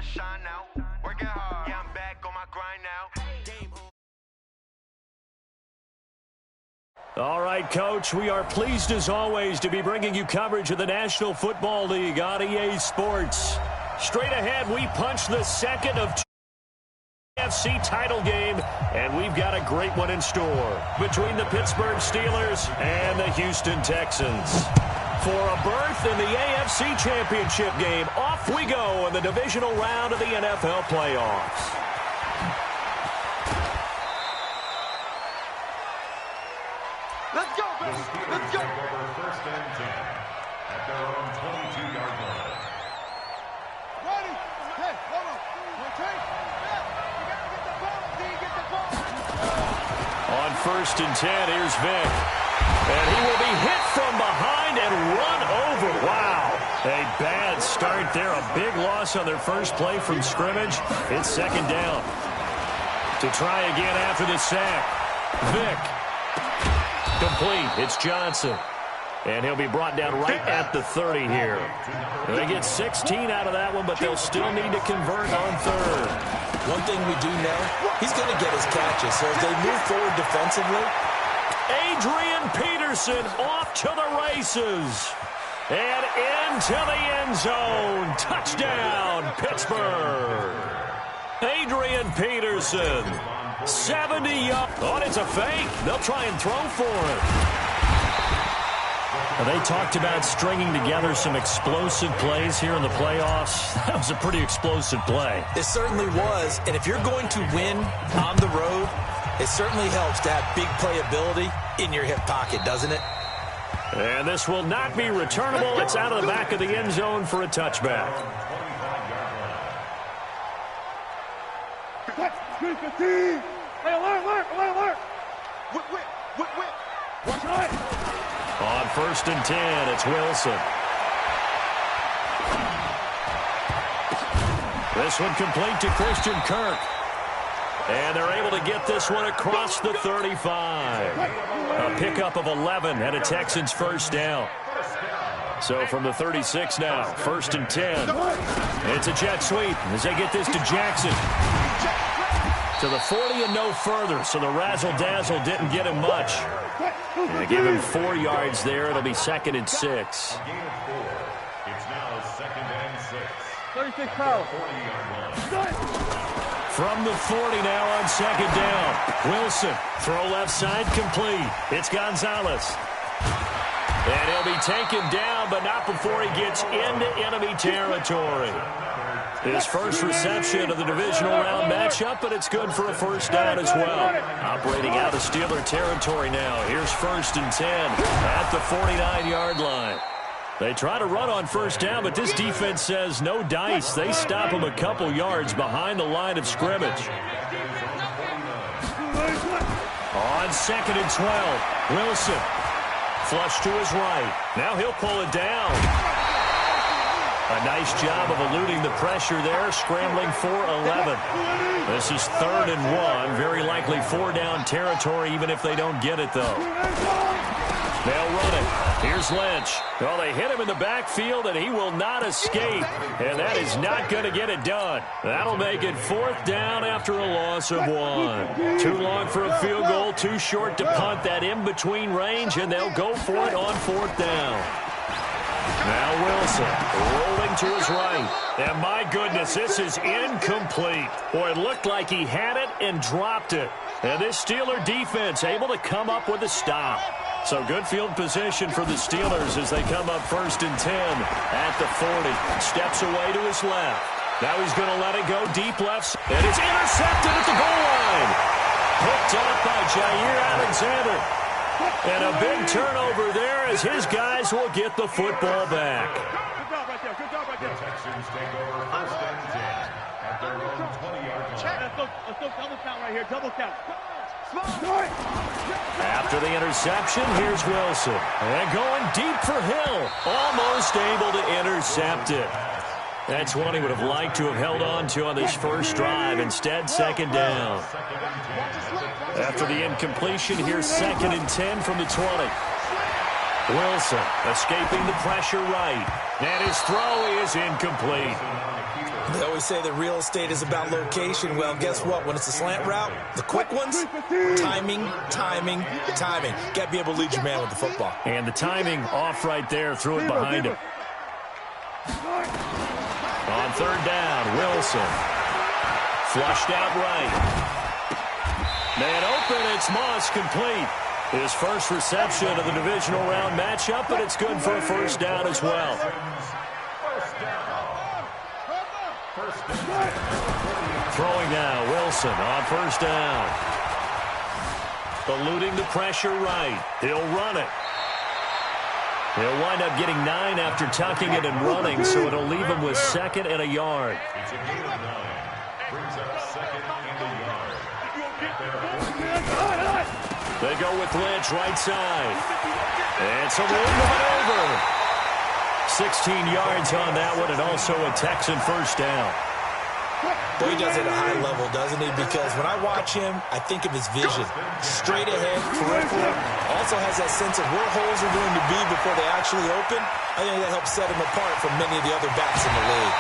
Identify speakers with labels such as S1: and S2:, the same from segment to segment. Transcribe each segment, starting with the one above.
S1: shine now. Working hard, yeah, I'm back on my grind now.
S2: All right, Coach, we are pleased as always to be bringing you coverage of the National Football League on EA Sports. Straight ahead, we punch the second of two AFC title game, and we've got a great one in store between the Pittsburgh Steelers and the Houston Texans. For a berth in the AFC Championship game, off we go in the divisional round of the NFL playoffs.
S1: Let's go, baby. Let's go.
S3: First and 10 at their own 22-yard line.
S1: Ready? Hey, hold on. Rotate. You got to get the ball. D, get the ball.
S2: On first and 10, here's Vic. And he will be hit from behind and run over. Wow. A bad start there. A big loss on their first play from scrimmage. It's second down. To try again after the sack. Vic. Complete. It's Johnson. And he'll be brought down right at the 30 here. They get 16 out of that one, but they'll still need to convert on third.
S4: One thing we do know, he's going to get his catches. So as they move forward defensively,
S2: Adrian Peterson off to the races. And into the end zone. Touchdown, Pittsburgh. Adrian Peterson. 70 yards. Oh, it's a fake. They'll try and throw for it. They talked about stringing together some explosive plays here in the playoffs. That was a pretty explosive play.
S4: it certainly was. And if you're going to win on the road, it certainly helps to have big playability in your hip pocket, doesn't it?
S2: And this will not be returnable. It's out of the back of the end zone for a touchback.
S1: Hey, alert. Whip. Watch right.
S2: On first and 10, it's Wilson. This one complete to Christian Kirk. And they're able to get this one across the 35. A pickup of 11 and a Texans first down. So from the 36 now, first and 10. It's a jet sweep as they get this to Jackson. To the 40 and no further, so the razzle-dazzle didn't get him much. They give him 4 yards there. It'll be second and 6.
S3: It's now second and 6.
S1: 36 power.
S2: From the 40 now on second down. Wilson, throw left side, complete. It's Gonzalez. And he'll be taken down, but not before he gets into enemy territory. His first reception of the divisional round matchup, but it's good for a first down as well. Operating out of Steeler territory now. Here's first and 10 at the 49-yard line. They try to run on first down, but this defense says no dice. They stop him a couple yards behind the line of scrimmage. On second and 12, Wilson. Flush to his right. Now he'll pull it down. A nice job of eluding the pressure there, scrambling for 11. This is third and 1. Very likely 4-down territory, even if they don't get it, though. They'll run it. Here's Lynch. Well, they hit him in the backfield, and he will not escape. And that is not going to get it done. That'll make it 4th down after a loss of 1. Too long for a field goal, too short to punt that in-between range, and they'll go for it on 4th down. Now Wilson rolling to his right. And my goodness, this is incomplete. Boy, it looked like he had it and dropped it. And this Steeler defense able to come up with a stop. So good field position for the Steelers as they come up first and 10 at the 40. Steps away to his left. Now he's going to let it go deep left. And it's intercepted at the goal line. Picked up by Jair Alexander. And a big turnover there as his guys will get the football back.
S1: Good job right there.
S3: The Texans take over first and 10 at their own 20-yard line.
S1: Let's go double count right here. Double count.
S2: After the interception, here's Wilson. And going deep for Hill. Almost able to intercept it. That's one he would have liked to have held on to on this first drive. Instead, second down. After the incompletion, here's second and 10 from the 20. Wilson escaping the pressure right. And his throw is incomplete.
S4: They always say that real estate is about location. Well, guess what? When it's a slant route, the quick ones, timing, timing, timing. Got to be able to lead your man with the football.
S2: And the timing off right there, threw it behind him. On third down, Wilson. Flushed out right. Man open, it's Moss, complete. His first reception of the divisional round matchup, but it's good for a first down as well. Throwing now, Wilson on first down. Eluding the pressure right. He'll run it. He'll wind up getting 9 after tucking it and running, so it'll leave him with 2nd and a yard.
S3: It's a gain of 9. Brings up 2nd and a yard.
S2: They go with Lynch right side. And some room to maneuver. 16 yards on that one, and also a Texan first down.
S4: Boy, he does it at a high level, doesn't he? Because when I watch him, I think of his vision. Straight ahead, peripheral. Also has that sense of where holes are going to be before they actually open. I think that helps set him apart from many of the other backs in the league.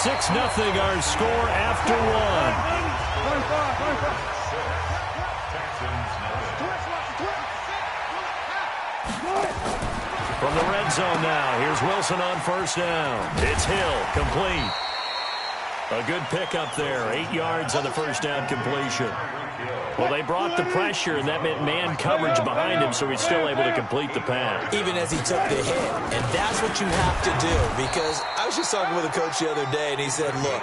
S2: 6-0 our score after 1. From the red zone now, here's Wilson on first down. It's Hill, complete. A good pickup there, 8 yards on the first down completion. Well, they brought the pressure, and that meant man coverage behind him, so he's still able to complete the pass.
S4: Even as he took the hit, and that's what you have to do, because I was just talking with a coach the other day, and he said, look,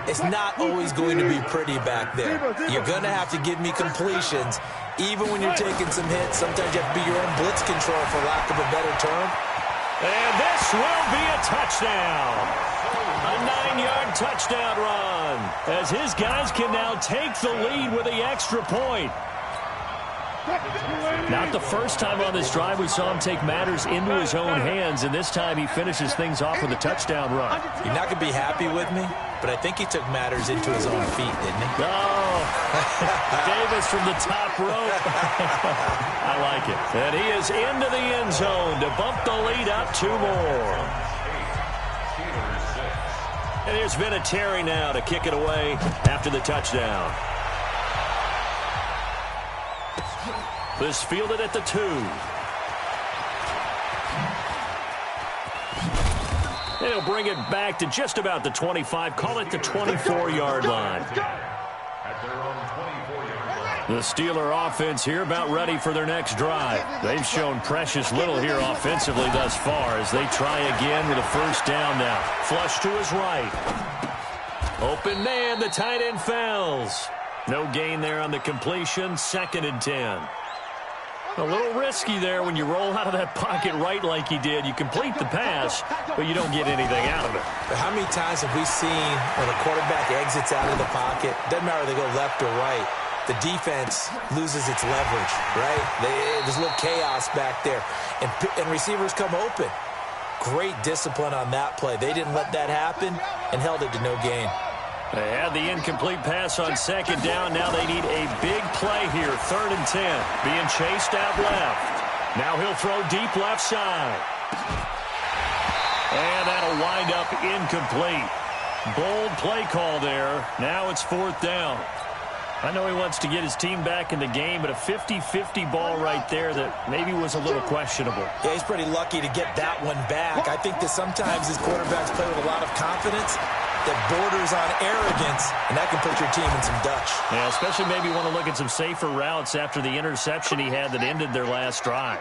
S4: it's not always going to be pretty back there. You're going to have to give me completions, even when you're taking some hits. Sometimes you have to be your own blitz control, for lack of a better term.
S2: And this will be a touchdown. A 9-yard touchdown run, as his guys can now take the lead with the extra point. Not the first time on this drive we saw him take matters into his own hands, and this time he finishes things off with a touchdown run.
S4: You're not going to be happy with me, but I think he took matters into his own feet, didn't he?
S2: Oh, Davis from the top rope. I like it. And he is into the end zone to bump the lead up 2 more. And here's Vinatieri now to kick it away after the touchdown. This fielded at the 2. And he'll bring it back to just about the 25. Call it the 24-yard line. The Steeler offense here about ready for their next drive. They've shown precious little here offensively thus far as they try again with a first down now. Flush to his right. Open man, the tight end fails. No gain there on the completion, 2nd and 10. A little risky there when you roll out of that pocket right like he did. You complete the pass, but you don't get anything out of it.
S4: But how many times have we seen when a quarterback exits out of the pocket, doesn't matter if they go left or right, the defense loses its leverage, right? There's a little chaos back there, and receivers come open. Great discipline on that play. They didn't let that happen and held it to no gain.
S2: They had the incomplete pass on 2nd down. Now they need a big play here. 3rd and 10. Being chased out left. Now he'll throw deep left side. And that'll wind up incomplete. Bold play call there. Now it's 4th down. I know he wants to get his team back in the game, but a 50-50 ball right there that maybe was a little questionable.
S4: Yeah, he's pretty lucky to get that one back. I think that sometimes his quarterbacks play with a lot of confidence that borders on arrogance, and that can put your team in some Dutch.
S2: Yeah, especially maybe want to look at some safer routes after the interception he had that ended their last drive.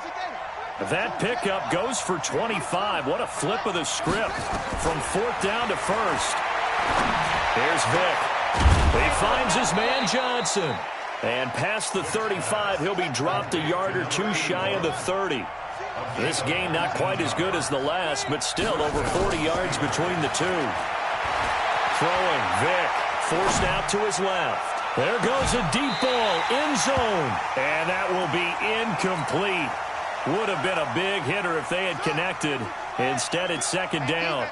S2: That pickup goes for 25. What a flip of the script from 4th down to 1st. Here's Vick. He finds his man Johnson. And past the 35, he'll be dropped a yard or 2 shy of the 30. This gain not quite as good as the last, but still over 40 yards between the two. Throwing, Vick, forced out to his left. There goes a deep ball, end zone, and that will be incomplete. Would have been a big hitter if they had connected. Instead, it's 2nd down.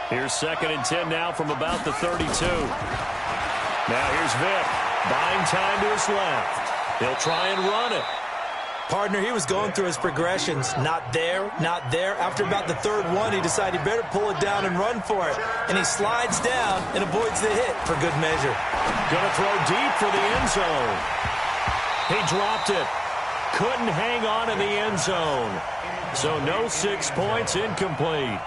S2: Here's 2nd and 10 now from about the 32. Now here's Vick, buying time to his left. He'll try and run it.
S4: Partner, he was going through his progressions. Not there, not there. After about the third one, he decided he better pull it down and run for it. And he slides down and avoids the hit for good measure.
S2: Going to throw deep for the end zone. He dropped it. Couldn't hang on in the end zone. So no 6 points, incomplete.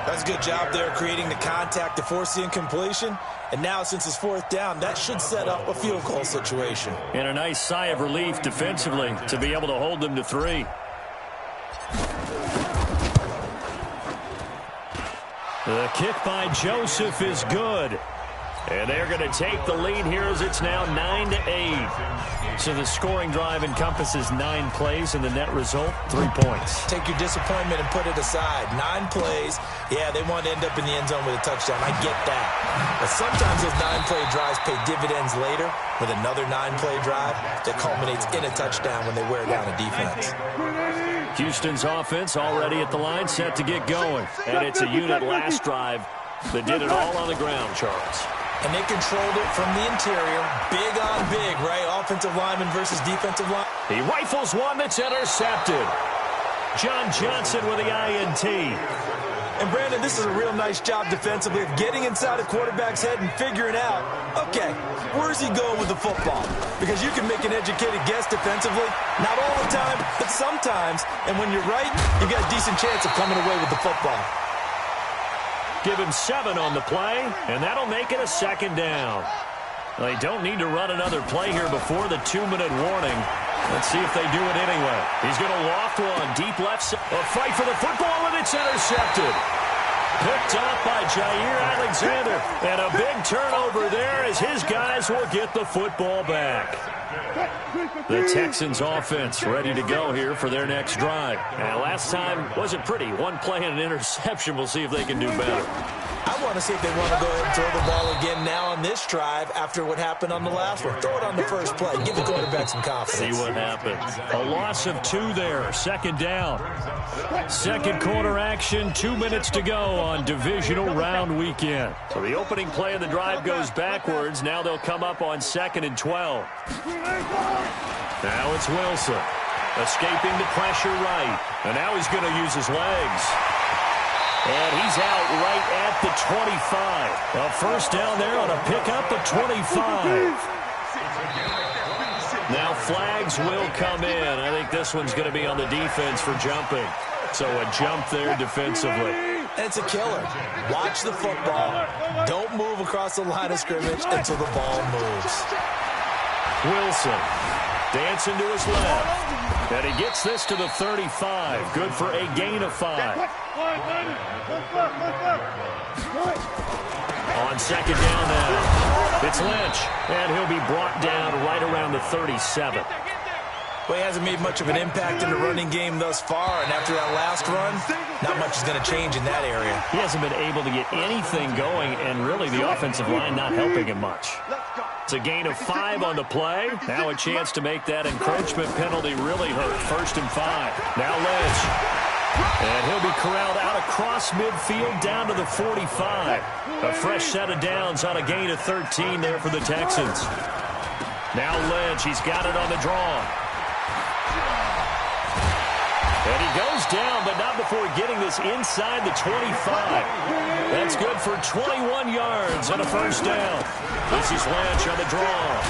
S4: That's a good job there creating the contact to force the incompletion. And now, since it's fourth down, that should set up a field goal situation.
S2: And a nice sigh of relief defensively to be able to hold them to 3. The kick by Joseph is good. And they're going to take the lead here as it's now 9-8. So the scoring drive encompasses 9 plays, and the net result, 3 points.
S4: Take your disappointment and put it aside. 9 plays. Yeah, they want to end up in the end zone with a touchdown. I get that. But sometimes those 9-play drives pay dividends later with another 9-play drive that culminates in a touchdown when they wear down a defense.
S2: Houston's offense already at the line, set to get going. And it's a unit last drive that did it all on the ground, Charles.
S4: And they controlled it from the interior. Big on big, right? Offensive lineman versus defensive line.
S2: He rifles one that's intercepted. John Johnson with the INT.
S4: And, Brandon, this is a real nice job defensively of getting inside a quarterback's head and figuring out, okay, where's he going with the football? Because you can make an educated guess defensively. Not all the time, but sometimes. And when you're right, you got a decent chance of coming away with the football.
S2: Give him 7 on the play, and that'll make it a second down. They don't need to run another play here before the 2-minute warning. Let's see if they do it anyway. He's going to loft one deep left side. A fight for the football, and it's intercepted. Picked off by Jair Alexander. And a big turnover there as his guys will get the football back. The Texans offense ready to go here for their next drive. And last time wasn't pretty. 1 play and an interception. We'll see if they can do better.
S4: I want to see if they want to go ahead and throw the ball again now on this drive after what happened on the last one. Throw it on the first play. Give the quarterback some confidence.
S2: See what happens. A loss of 2 there. Second down. Second quarter action. 2 minutes to go on divisional round weekend. So the opening play of the drive goes backwards. Now they'll come up on 2nd and 12. Now it's Wilson. Escaping the pressure right. And now he's going to use his legs. And he's out right at the 25. A first down there on a pickup at 25. Now flags will come in. I think this one's going to be on the defense for jumping. So a jump there defensively.
S4: And it's a killer. Watch the football. Don't move across the line of scrimmage until the ball moves.
S2: Wilson dancing to his left. And he gets this to the 35. Good for a gain of 5. On second down now, it's Lynch. And he'll be brought down right around the 37.
S4: Well, he hasn't made much of an impact in the running game thus far, and after that last run, not much is going to change in that area.
S2: He hasn't been able to get anything going, and really the offensive line not helping him much. It's a gain of 5 on the play. Now a chance to make that encroachment penalty really hurt. 1st and 5. Now Lynch. And he'll be corralled out across midfield down to the 45. A fresh set of downs on a gain of 13 there for the Texans. Now Lynch, he's got it on the draw. And he goes down, but not before getting this inside the 25. That's good for 21 yards and a first down. This is Lynch on the draw.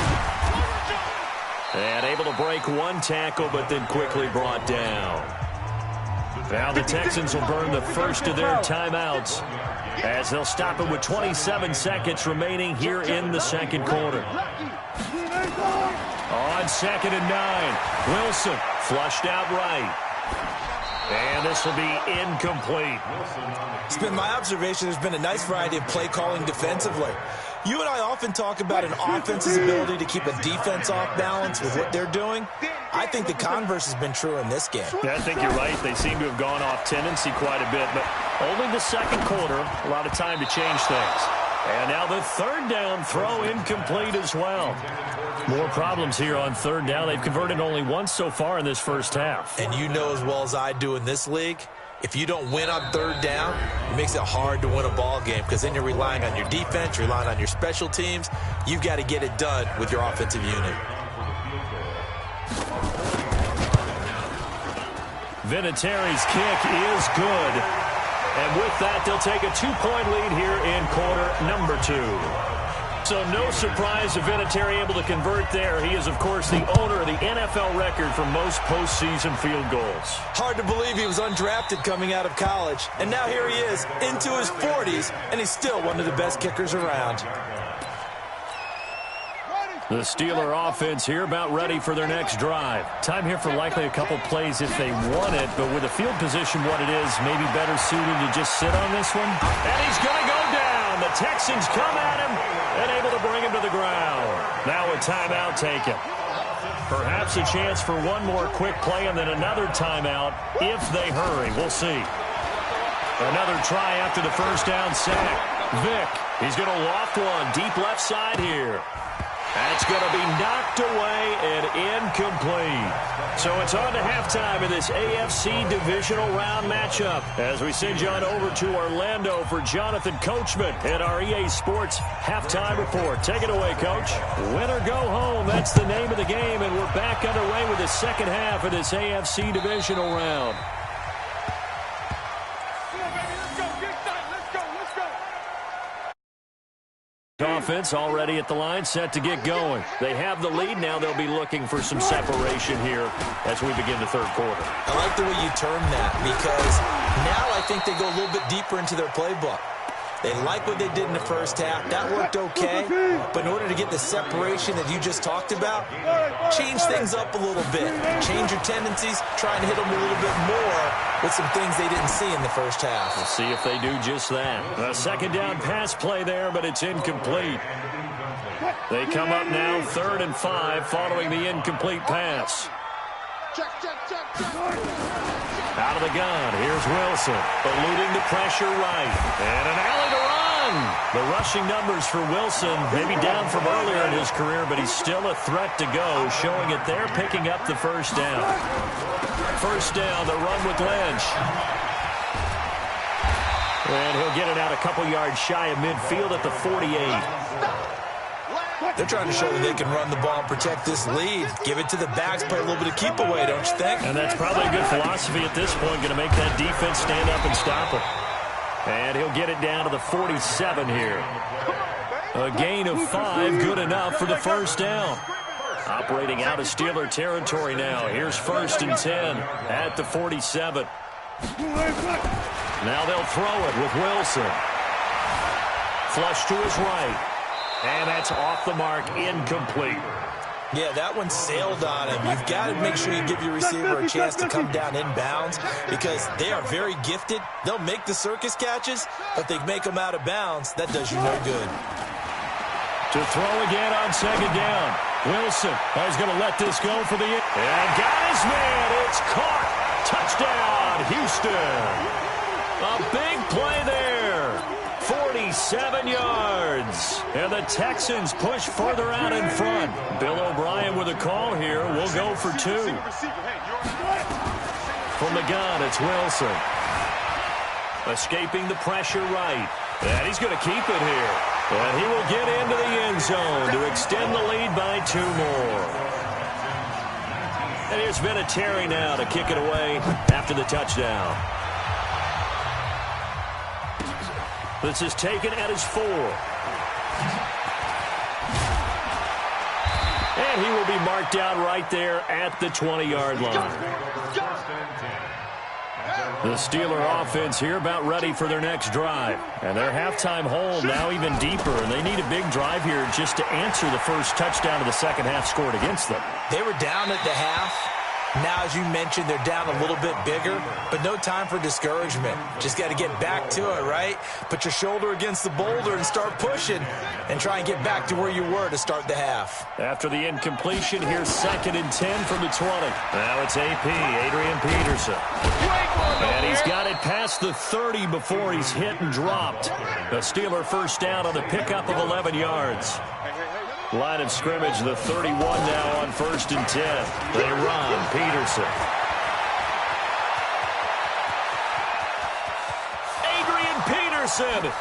S2: And able to break 1 tackle, but then quickly brought down. Now the Texans will burn the first of their timeouts as they'll stop it with 27 seconds remaining here in the second quarter. On 2nd and 9, Wilson flushed out right. And this will be incomplete.
S4: It's been my observation there's been a nice variety of play calling defensively. You and I often talk about an offense's ability to keep a defense off balance with what they're doing. I think the converse has been true in this game.
S2: Yeah, I think you're right. They seem to have gone off tendency quite a bit, but only the second quarter, a lot of time to change things. And now the 3rd down throw incomplete as well. More problems here on 3rd down. They've converted only once so far in this first half.
S4: And you know as well as I do in this league, if you don't win on 3rd down, it makes it hard to win a ball game because then you're relying on your defense, you're relying on your special teams. You've got to get it done with your offensive unit.
S2: Vinatieri's kick is good. And with that, they'll take a 2-point lead here in quarter number 2. So no surprise if Vinatieri able to convert there. He is, of course, the owner of the NFL record for most postseason field goals. Hard to believe he was undrafted coming out of college. And now here he is into his 40s, and he's still one of the best kickers around. The Steeler offense here about ready for their next drive. Time here for likely a couple plays if they want it, but with the field position what it is, maybe better suited to just sit on this one. And he's going to go down. The Texans come at him and able to bring him to the ground. Now a timeout taken. Perhaps a chance for one more quick play and then another timeout if they hurry. We'll see. Another try after the first down sack. Vick, he's going to loft one deep left side here. That's going to be knocked away and incomplete. So it's on to halftime in this AFC divisional round matchup as we send you on over to Orlando for Jonathan Coachman at our EA Sports Halftime Report. Take it away, Coach. Win or go home, that's the name of the game, and we're back underway with the second half of this AFC divisional round. Offense already at the line, set to get going. They have the lead. Now they'll be looking for some separation here as we begin the third quarter.
S4: I like the way you term that because now I think they go a little bit deeper into their playbook. They like what they did in the first half. That worked okay. But in order to get the separation that you just talked about, change things up a little bit. Change your tendencies. Try and hit them a little bit more with some things they didn't see in the first half.
S2: We'll see if they do just that. A second down pass play there, but it's incomplete. They come up now 3rd and 5 following the incomplete pass. Out of the gun, here's Wilson, eluding the pressure right. And an alley to run. The rushing numbers for Wilson, maybe down from earlier in his career, but he's still a threat to go, showing it there, picking up the first down. First down, the run with Lynch. And he'll get it out a couple yards shy of midfield at the 48.
S4: They're trying to show that they can run the ball and protect this lead. Give it to the backs, play a little bit of keep away, don't you think?
S2: And that's probably a good philosophy at this point, going to make that defense stand up and stop him. And he'll get it down to the 47 here. A gain of 5, good enough for the first down. Operating out of Steeler territory now. Here's 1st and 10 at the 47. Now they'll throw it with Wilson. Flush to his right. And that's off the mark, incomplete.
S4: Yeah, that one sailed on him. You've got to make sure you give your receiver a chance to come down inbounds because they are very gifted. They'll make the circus catches, but they make them out of bounds. That does you no good.
S2: To throw again on second down. Wilson is going to let this go for the... And got his man. It's caught. Touchdown, Houston. A big play there. 47 yards. And the Texans push further out in front. Bill O'Brien with a call here. We'll go for 2. From the gun, it's Wilson. Escaping the pressure right. And he's going to keep it here. And he will get into the end zone to extend the lead by 2 more. And here's Vinatieri now to kick it away after the touchdown. This is taken at his 4. And he will be marked down right there at the 20-yard line. The Steeler offense here about ready for their next drive. And their halftime hole now even deeper. And they need a big drive here just to answer the first touchdown of the second half scored against them.
S4: They were down at the half. Now, as you mentioned, they're down a little bit bigger, but no time for discouragement. Just got to get back to it, right? Put your shoulder against the boulder and start pushing and try and get back to where you were to start the half.
S2: After the incompletion, here's 2nd and 10 from the 20. Now it's AP, Adrian Peterson. And he's got it past the 30 before he's hit and dropped. The Steeler first down on the pickup of 11 yards. Line of scrimmage, the 31 now on 1st and 10. They run, Peterson. Adrian Peterson.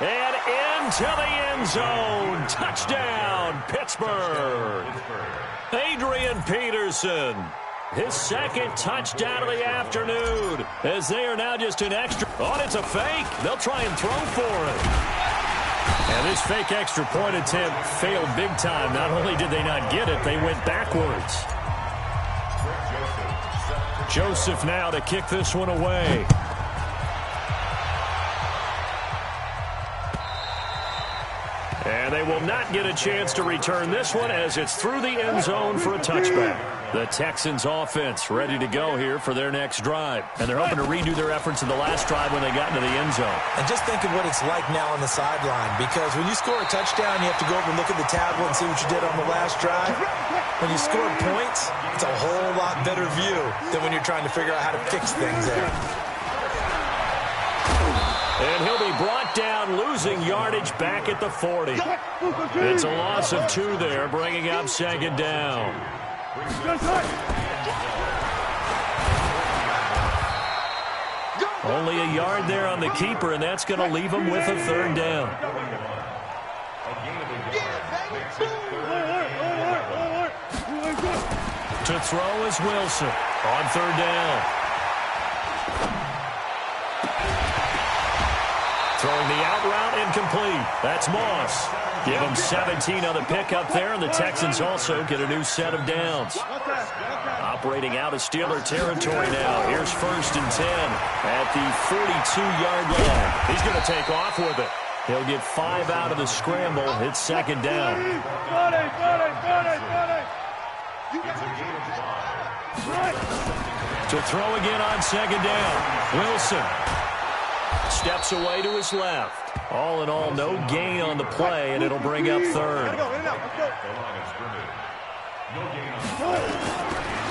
S2: And into the end zone. Touchdown, Pittsburgh. Adrian Peterson. His second touchdown of the afternoon, as they are now just an extra. Oh, it's a fake. They'll try and throw for it. And this fake extra point attempt failed big time. Not only did they not get it, they went backwards. Joseph now to kick this one away. And they will not get a chance to return this one as it's through the end zone for a touchback. The Texans offense ready to go here for their next drive. And they're hoping to redo their efforts in the last drive when they got into the end zone.
S4: And just think of what it's like now on the sideline, because when you score a touchdown, you have to go over and look at the tablet and see what you did on the last drive. When you score points, it's a whole lot better view than when you're trying to figure out how to fix things there.
S2: And he'll be brought down, losing yardage back at the 40. It's a loss of 2 there, bringing up second down. Only a yard there on the keeper, and that's going to leave him with a third down. To throw is Wilson on third down. Throwing the out route, incomplete. That's Moss. Give him 17 on the pickup there, and the Texans also get a new set of downs. Operating out of Steeler territory now. Here's 1st and 10 at the 42-yard line. He's going to take off with it. He'll get 5 out of the scramble. It's second down. To throw again on second down. Wilson steps away to his left. All in all, no gain on the play, and it'll bring up third.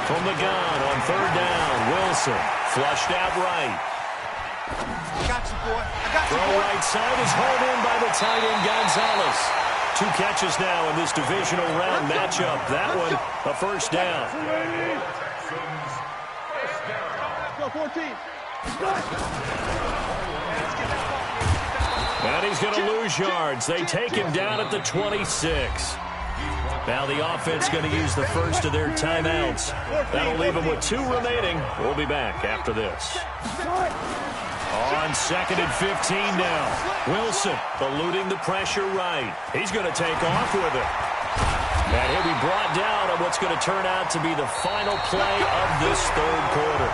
S2: From the gun on third down, Wilson flushed out right. Throw right side is hauled in by the tight end Gonzalez. 2 catches now in this divisional round matchup. That one a first down. And he's going to lose yards. They take him down at the 26. Now the offense going to use the first of their timeouts. That'll leave them with 2 remaining. We'll be back after this. On 2nd and 15 now. Wilson eluding the pressure right. He's going to take off with it. And he'll be brought down on what's going to turn out to be the final play of this third quarter.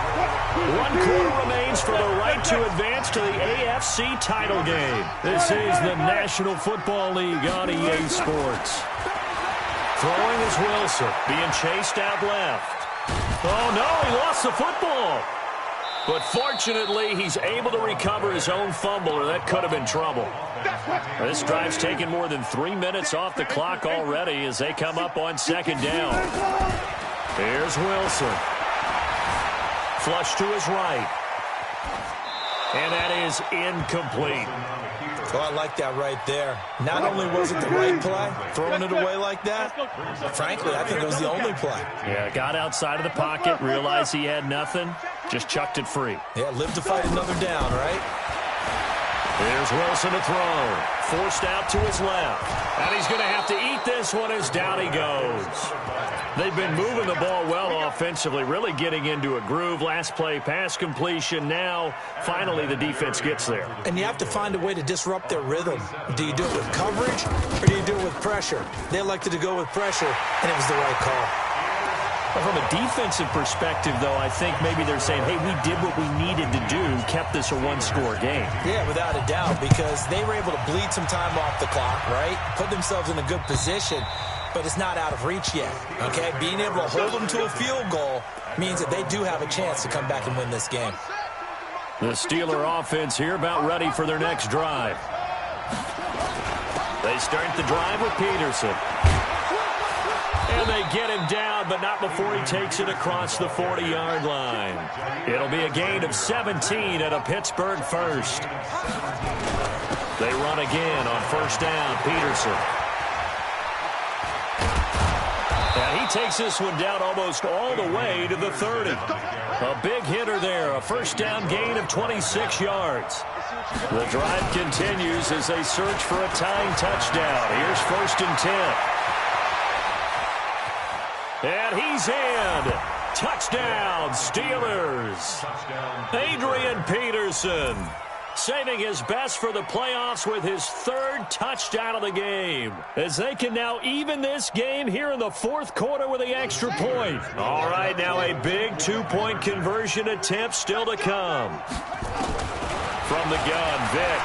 S2: 1 quarter remains for the right to advance to the AFC title game. This is the National Football League on EA Sports. Throwing is Wilson, being chased out left. Oh, no, he lost the football. But fortunately, he's able to recover his own fumble, or that could have been trouble. This drive's taken more than 3 minutes off the clock already as they come up on second down. Here's Wilson. Flush to his right. And that is incomplete.
S4: Oh, I like that right there. Not only was it the right play, throwing it away like that, frankly, I think it was the only play.
S2: Yeah, got outside of the pocket, realized he had nothing, just chucked it free.
S4: Yeah, live to fight another down, right?
S2: Here's Wilson to throw. Forced out to his left. And he's going to have to eat this one as down he goes. They've been moving the ball well offensively, really getting into a groove. Last play, pass completion. Now, finally, the defense gets there.
S4: And you have to find a way to disrupt their rhythm. Do you do it with coverage, or do you do it with pressure? They elected to go with pressure, and it was the right call.
S2: Well, from a defensive perspective, though, I think maybe they're saying, hey, we did what we needed to do, kept this a one-score game.
S4: Yeah, without a doubt, because they were able to bleed some time off the clock, right? Put themselves in a good position, but it's not out of reach yet, okay? Being able to hold them to a field goal means that they do have a chance to come back and win this game.
S2: The Steeler offense here about ready for their next drive. They start the drive with Peterson. And they get him down, but not before he takes it across the 40-yard line. It'll be a gain of 17 at a Pittsburgh first. They run again on first down, Peterson. And he takes this one down almost all the way to the 30. A big hitter there, a first down gain of 26 yards. The drive continues as they search for a tying touchdown. Here's 1st and 10. And he's in. Touchdown, Steelers. Adrian Peterson saving his best for the playoffs with his third touchdown of the game, as they can now even this game here in the fourth quarter with the extra point. All right, now a big two-point conversion attempt still to come. From the gun, Vic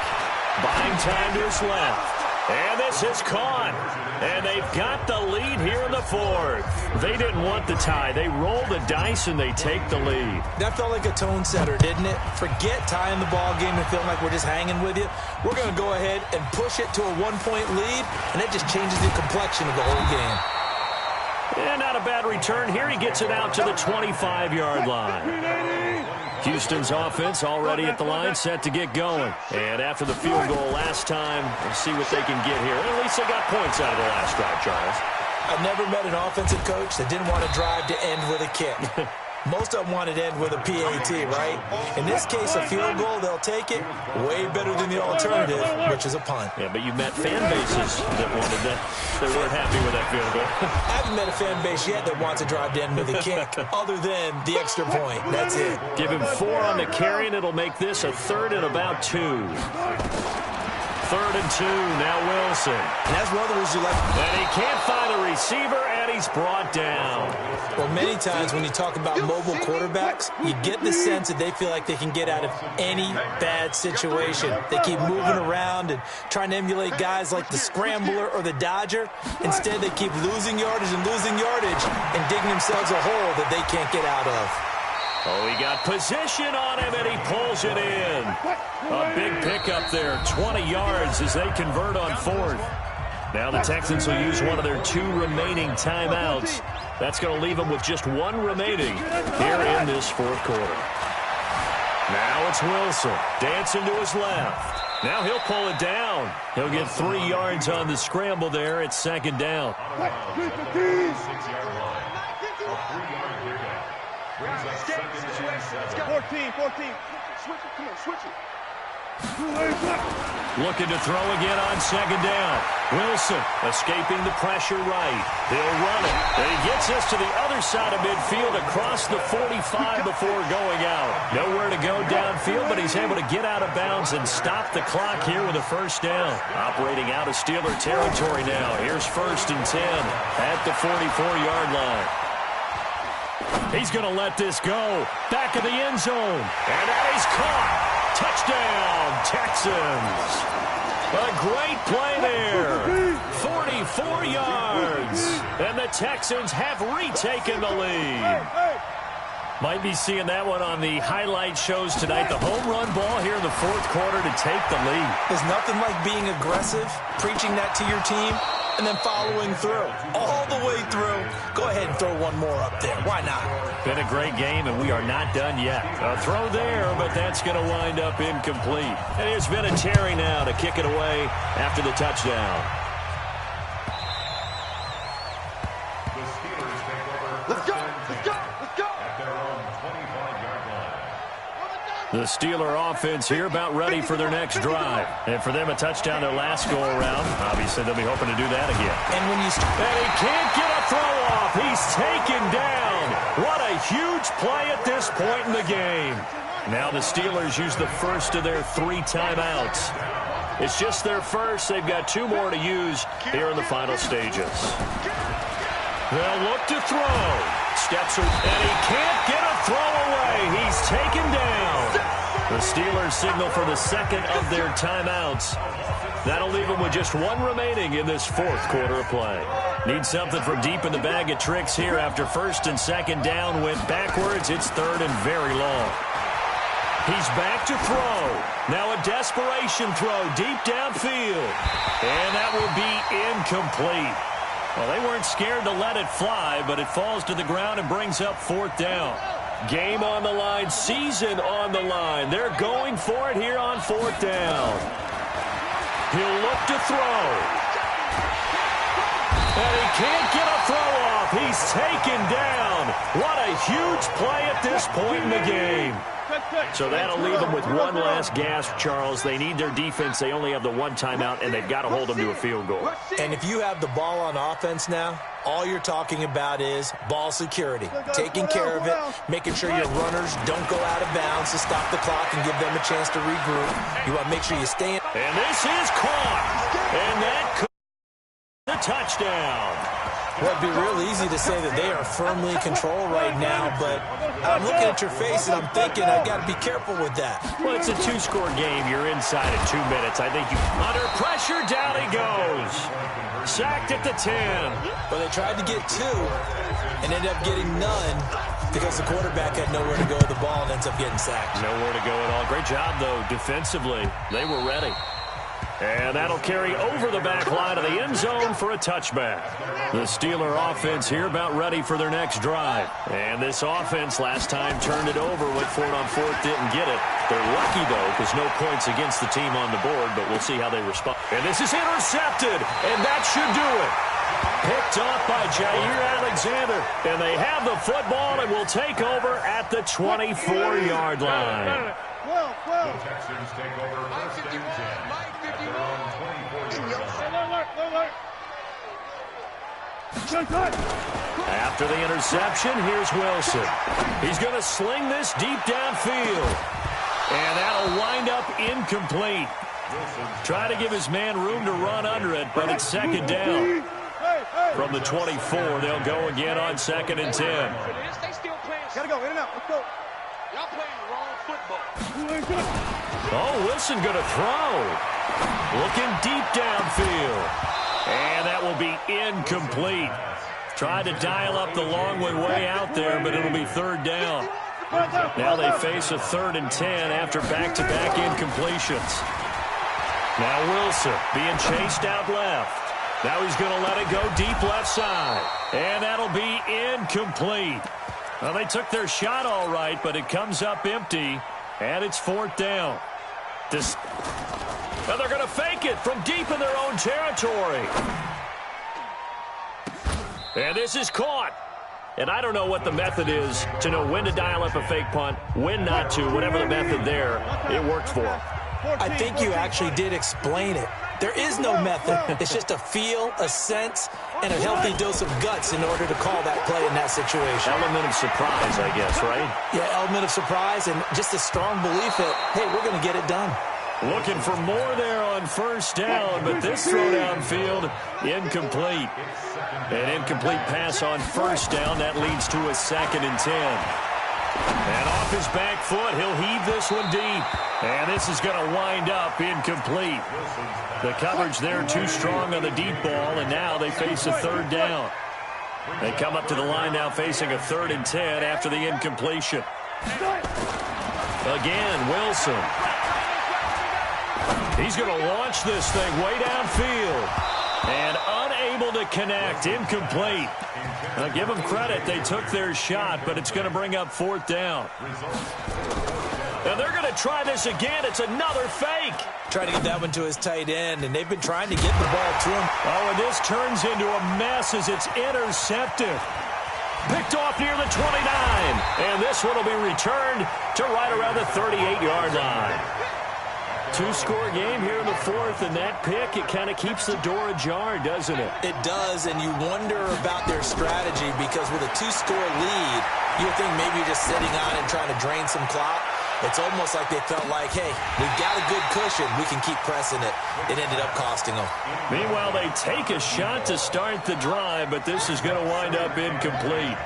S2: buying time to his left. And this is caught. And they've got the lead here in the fourth. They didn't want the tie. They roll the dice and they take the lead.
S4: That felt like a tone setter, didn't it? Forget tying the ball game and feeling like we're just hanging with you. We're going to go ahead and push it to a one-point lead, and that just changes the complexion of the whole game.
S2: And not a bad return here. He gets it out to the 25-yard line. Houston's offense already at the line, set to get going. And after the field goal last time, we'll see what they can get here. At least they got points out of the last drive, Charles.
S4: I've never met an offensive coach that didn't want to drive to end with a kick. Most of them wanted to end with a PAT, right? In this case, a field goal, they'll take it. Way better than the alternative, which is a punt.
S2: Yeah, but you've met fan bases that wanted that. They weren't happy with that field goal.
S4: I haven't met a fan base yet that wants to drive to end with a kick, other than the extra point. That's it.
S2: Give him 4 on the carry, and it'll make this a 3rd and about 2. 3rd and 2, now Wilson.
S4: And that's one of the reasons you like.
S2: And he can't find a receiver, and he's brought down.
S4: Well, many times when you talk about mobile quarterbacks, you get the sense that they feel like they can get out of any bad situation. They keep moving around and trying to emulate guys like the Scrambler or the Dodger. Instead, they keep losing yardage and digging themselves a hole that they can't get out of.
S2: Oh, he got position on him, and he pulls it in. A big pickup there, 20 yards as they convert on 4th. Now the Texans will use one of their 2 remaining timeouts. That's going to leave them with just 1 remaining here in this fourth quarter. Now it's Wilson, dancing to his left. Now he'll pull it down. He'll get 3 yards on the scramble there. It's 2nd down.
S1: 14. Switch it. Come on, switch it.
S2: Looking to throw again on 2nd down. Wilson escaping the pressure right. He'll run it. And he gets this to the other side of midfield across the 45 before going out. Nowhere to go downfield, but he's able to get out of bounds and stop the clock here with a 1st down. Operating out of Steeler territory now. Here's 1st and 10 at the 44-yard line. He's going to let this go. Back of the end zone. And that is caught. Touchdown, Texans. A great play there. 44 yards. And the Texans have retaken the lead. Might be seeing that one on the highlight shows tonight. The home run ball here in the fourth quarter to take the lead.
S4: There's nothing like being aggressive, preaching that to your team, and then following through. All the way through. Go ahead and throw one more up there. Why not?
S2: Been a great game, and we are not done yet. A throw there, but that's going to wind up incomplete. And here's Vinatieri now to kick it away after the touchdown.
S1: Let's go.
S3: At their own 25-yard line.
S2: The Steeler offense here about ready for their next drive. And for them, a touchdown their last go-around. Obviously, they'll be hoping to do that again.
S4: And when you...
S2: And he can't get a throw off. He's taken down. What a huge play at this point in the game. Now the Steelers use the first of their 3 timeouts. It's just their first. They've got 2 more to use here in the final stages. They'll look to throw. Steps and he can't get a throw away. He's taken down. The Steelers signal for the second of their timeouts. That'll leave them with just 1 remaining in this fourth quarter of play. Need something from deep in the bag of tricks here after 1st and 2nd down went backwards. It's 3rd and very long. He's back to throw. Now a desperation throw deep downfield. And that will be incomplete. Well, they weren't scared to let it fly, but it falls to the ground and brings up 4th down. Game on the line, season on the line. They're going for it here on 4th down. He'll look to throw. And he can't get a throw off. He's taken down. What a huge play at this point in the game. So that'll leave them with one last gasp, Charles. They need their defense. They only have the one timeout, and they've got to hold them to a field goal.
S4: And if you have the ball on offense now, all you're talking about is ball security, taking care of it, making sure your runners don't go out of bounds to stop the clock and give them a chance to regroup. You want to make sure you stay in.
S2: And this is caught. And that could be the touchdown.
S4: Well, it'd be real easy to say that they are firmly in control right now, but I'm looking at your face and I'm thinking I've got to be careful with that.
S2: Well, it's a two-score game. You're inside of 2 minutes. I think you under pressure. Down he goes. Sacked at the 10.
S4: But they tried to get 2 and ended up getting none because the quarterback had nowhere to go with the ball and ends up getting sacked.
S2: Nowhere to go at all. Great job, though, defensively. They were ready. And that'll carry over the back line of the end zone for a touchback. The Steeler offense here about ready for their next drive. And this offense last time turned it over, went for it on fourth, didn't get it. They're lucky, though, because no points against the team on the board, but we'll see how they respond. And this is intercepted, and that should do it. Picked off by Jair Alexander. And they have the football and will take over at the 24-yard line.
S3: The Texans take over first and 10 at their own 24-yard line.
S2: After the interception, here's Wilson. He's going to sling this deep downfield. And that'll wind up incomplete. Try to give his man room to run under it, but it's second down. From the 24, they'll go again on second and 10.
S1: Gotta go, in and out, let's go. Y'all playing the wrong football.
S2: Oh, Wilson going to throw. Looking deep downfield. And that will be incomplete. Tried to dial up the long way out there, but it'll be third down. Now they face a 3rd and 10 after back-to-back incompletions. Now Wilson being chased out left. Now he's going to let it go deep left side. And that'll be incomplete. Well, they took their shot all right, but it comes up empty, and it's 4th down. Now they're going to fake it from deep in their own territory. And this is caught. And I don't know what the method is to know when to dial up a fake punt, when not to, whatever the method there, it worked for him.
S4: I think you actually did explain it. There is no method. It's just a feel, a sense, and a healthy dose of guts in order to call that play in that situation.
S2: Element of surprise, I guess, right?
S4: Yeah, element of surprise and just a strong belief that, hey, we're going to get it done.
S2: Looking for more there on first down, but this throw downfield, incomplete. An incomplete pass on first down. That leads to a 2nd and 10. And off his back foot, he'll heave this one deep. And this is going to wind up incomplete. The coverage there too strong on the deep ball, and now they face a 3rd down. They come up to the line now facing a 3rd and 10 after the incompletion. Again, Wilson. He's going to launch this thing way downfield. And unable to connect, incomplete. Now give them credit, they took their shot, but it's going to bring up 4th down. And they're going to try this again. It's another fake.
S4: Trying to get that one to his tight end, and they've been trying to get the ball to him.
S2: Oh, and this turns into a mess as it's intercepted. Picked off near the 29. And this one will be returned to right around the 38-yard line. 2-score game here in the 4th, and that pick, it kind of keeps the door ajar, doesn't it?
S4: It does, and you wonder about their strategy because with a 2-score lead, you would think maybe you're just sitting on it and trying to drain some clock. It's almost like they felt like, hey, we've got a good cushion. We can keep pressing it. It ended up costing them.
S2: Meanwhile, they take a shot to start the drive, but this is going to wind up incomplete.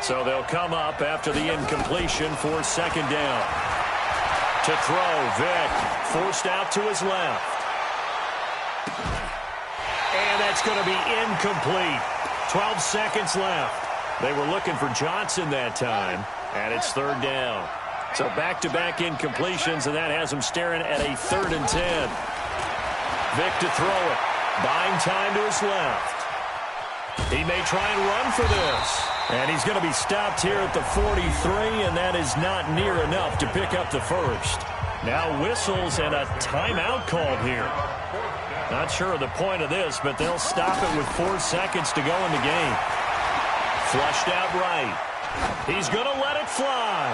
S2: So they'll come up after the incompletion for 2nd down. To throw, Vick, forced out to his left. And that's going to be incomplete. 12 seconds left. They were looking for Johnson that time, and it's 3rd down. So back-to-back incompletions, and that has them staring at a 3rd and 10. Vick to throw it. Buying time to his left. He may try and run for this. And he's going to be stopped here at the 43, and that is not near enough to pick up the first. Now whistles and a timeout called here. Not sure of the point of this, but they'll stop it with 4 seconds to go in the game. Flushed out right. He's going to let it fly.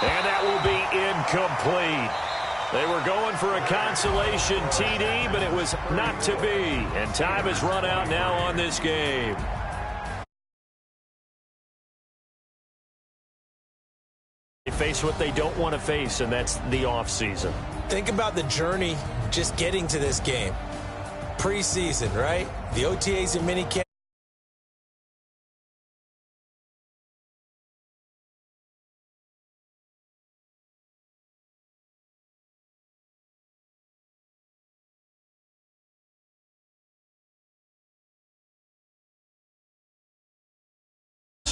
S2: And that will be incomplete. They were going for a consolation TD, but it was not to be. And time has run out now on this game. They face what they don't want to face, and that's the offseason.
S4: Think about the journey just getting to this game. Preseason, right? The OTAs and minicamp.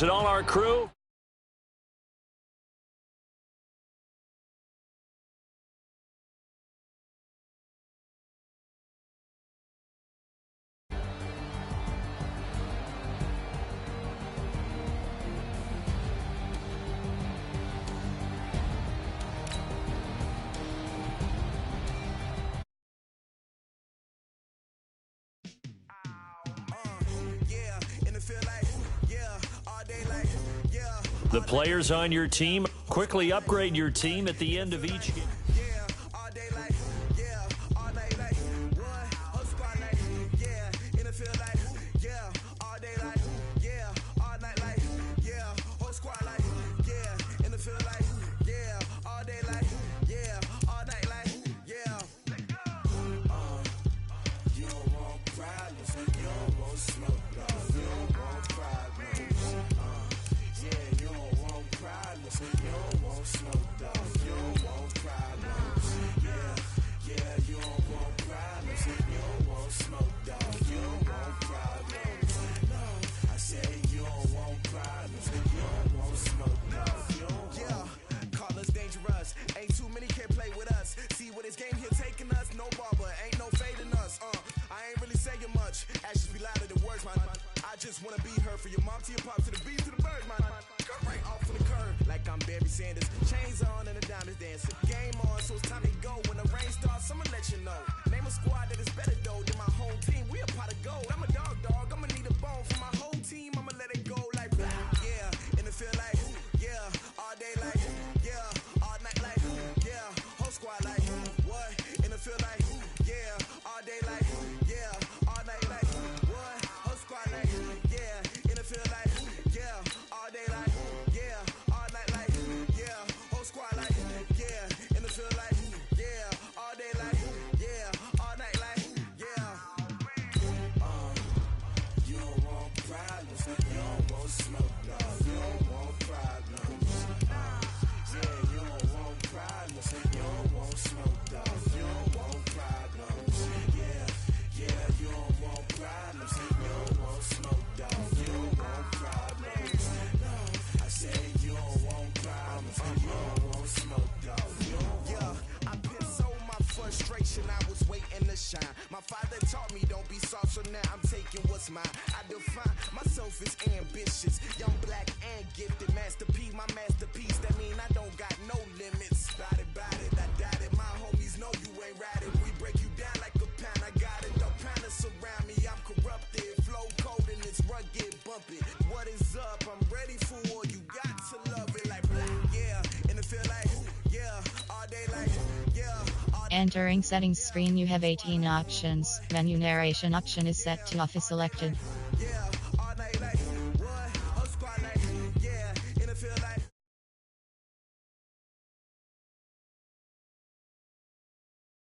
S2: And all our crew. The players on your team, quickly upgrade your team at the end of each game.
S5: Entering settings screen, you have 18 options. Menu narration option is set to off is selected.